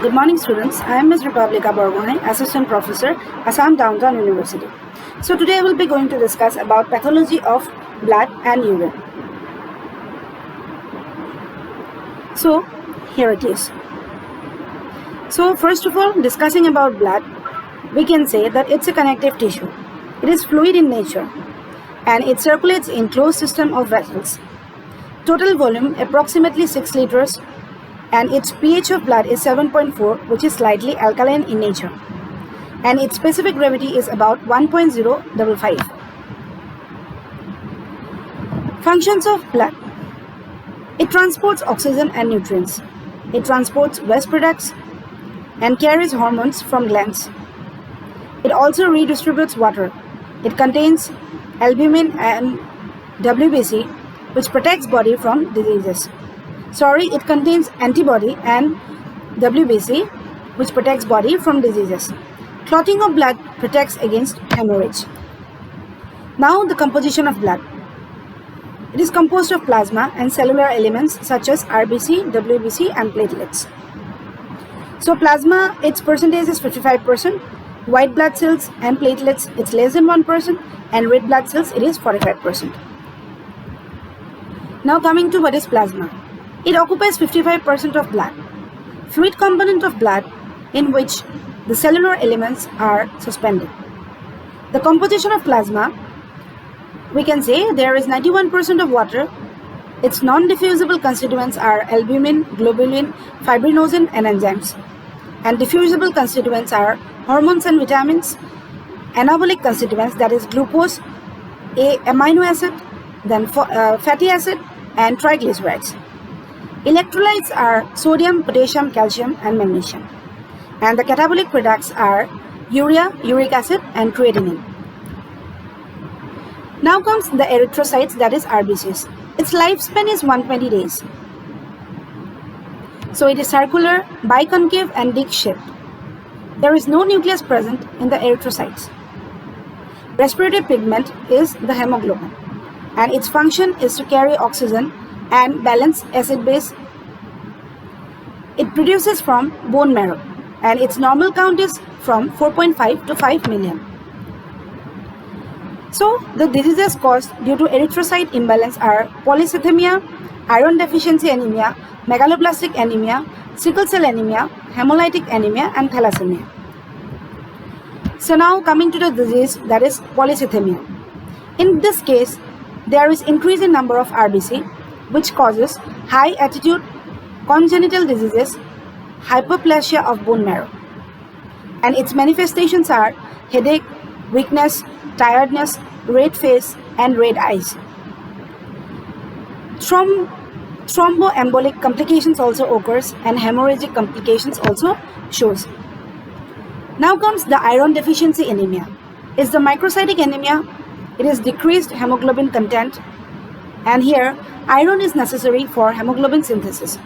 Good morning, students. I am Ms. Republica Borgohain, Assistant Professor, Assam Downtown University. So today I will be going to discuss about pathology of blood and urine. So here it is. So first of all, discussing about blood, we can say that it's a connective tissue. It is fluid in nature and it circulates in closed system of vessels. Total volume approximately 6 liters. And its pH of blood is 7.4, which is slightly alkaline in nature. And its specific gravity is about 1.055. Functions of blood. It transports oxygen and nutrients. It transports waste products and carries hormones from glands. It also redistributes water. It contains albumin and WBC, which protects body from diseases. It contains antibody and WBC, which protects body from diseases. Clotting of blood protects against hemorrhage. Now the composition of blood. It is composed of plasma and cellular elements such as RBC, WBC and platelets. So plasma, its percentage is 55%. White blood cells and platelets, it's less than 1%. And red blood cells, it is 45%. Now coming to what is plasma. It occupies 55% of blood, fluid component of blood in which the cellular elements are suspended. The composition of plasma, we can say there is 91% of water. Its non-diffusible constituents are albumin, globulin, fibrinogen and enzymes. And diffusible constituents are hormones and vitamins, anabolic constituents, that is glucose, amino acid, then fatty acid and triglycerides. Electrolytes are sodium, potassium, calcium and magnesium. And the catabolic products are urea, uric acid and creatinine. Now comes the erythrocytes, that is RBCs. Its lifespan is 120 days. So it is circular, biconcave and disc-shaped. There is no nucleus present in the erythrocytes. Respiratory pigment is the hemoglobin and its function is to carry oxygen and balance acid-base. It produces from bone marrow and its normal count is from 4.5 to 5 million. So the diseases caused due to erythrocyte imbalance are polycythemia, iron deficiency anemia, megaloblastic anemia, sickle cell anemia, hemolytic anemia and thalassemia. So now coming to the disease, that is polycythemia. In this case, there is increase in number of RBC, which causes high altitude congenital diseases, hyperplasia of bone marrow. And its manifestations are headache, weakness, tiredness, red face and red eyes. Thromboembolic complications also occurs and hemorrhagic complications also shows. Now comes the iron deficiency anemia. Is the microcytic anemia. It is decreased hemoglobin content and here iron is necessary for hemoglobin synthesis.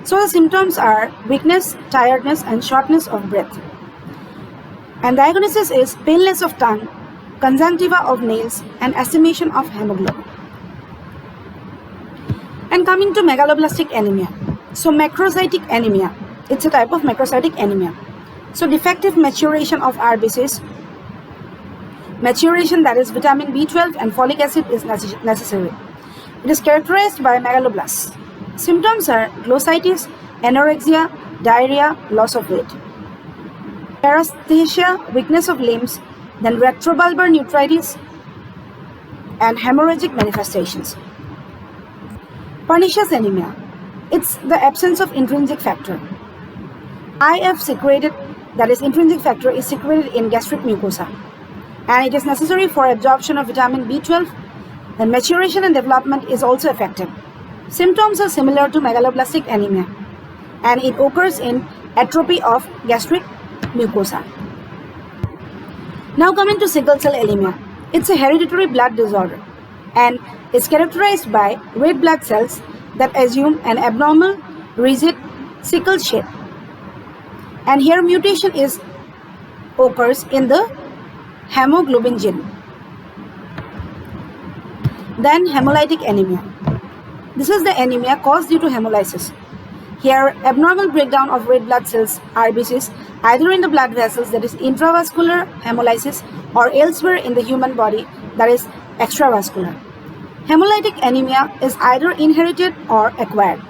So the symptoms are weakness, tiredness and shortness of breath. And diagnosis is paleness of tongue, conjunctiva of nails and estimation of hemoglobin. And coming to megaloblastic anemia. So macrocytic anemia, it's a type of macrocytic anemia. So defective maturation of RBCs. Maturation, that is vitamin B12 and folic acid is necessary. It is characterized by megaloblasts. Symptoms are glossitis, anorexia, diarrhea, loss of weight. Paresthesia, weakness of limbs, then retrobulbar nephritis and hemorrhagic manifestations. Pernicious anemia. It's the absence of intrinsic factor. IF secreted, that is intrinsic factor, is secreted in gastric mucosa and it is necessary for absorption of vitamin B12. Then maturation and development is also affected. Symptoms are similar to megaloblastic anemia and it occurs in atrophy of gastric mucosa. Now coming to sickle cell anemia. It's a hereditary blood disorder and is characterized by red blood cells that assume an abnormal, rigid, sickle shape. And here mutation occurs in the hemoglobin gene. Then hemolytic anemia. This is the anemia caused due to hemolysis. Here, abnormal breakdown of red blood cells (RBCs) either in the blood vessels, that is intravascular hemolysis, or elsewhere in the human body, that is extravascular. Hemolytic anemia is either inherited or acquired,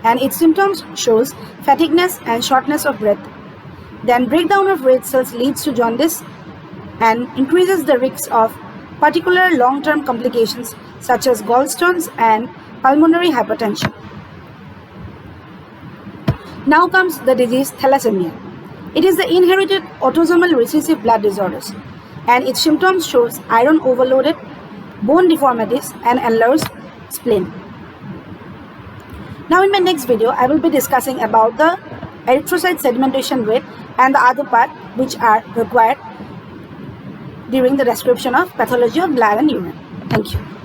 and its symptoms shows fatigueness and shortness of breath. Then breakdown of red cells leads to jaundice and increases the risk of particular long-term complications such as gallstones and pulmonary hypertension. Now comes the disease thalassemia. It is the inherited autosomal recessive blood disorders, and its symptoms shows iron overloaded, bone deformities, and enlarged spleen. Now in my next video, I will be discussing about the erythrocyte sedimentation rate and the other part which are required during the description of pathology of blood and urine. Thank you.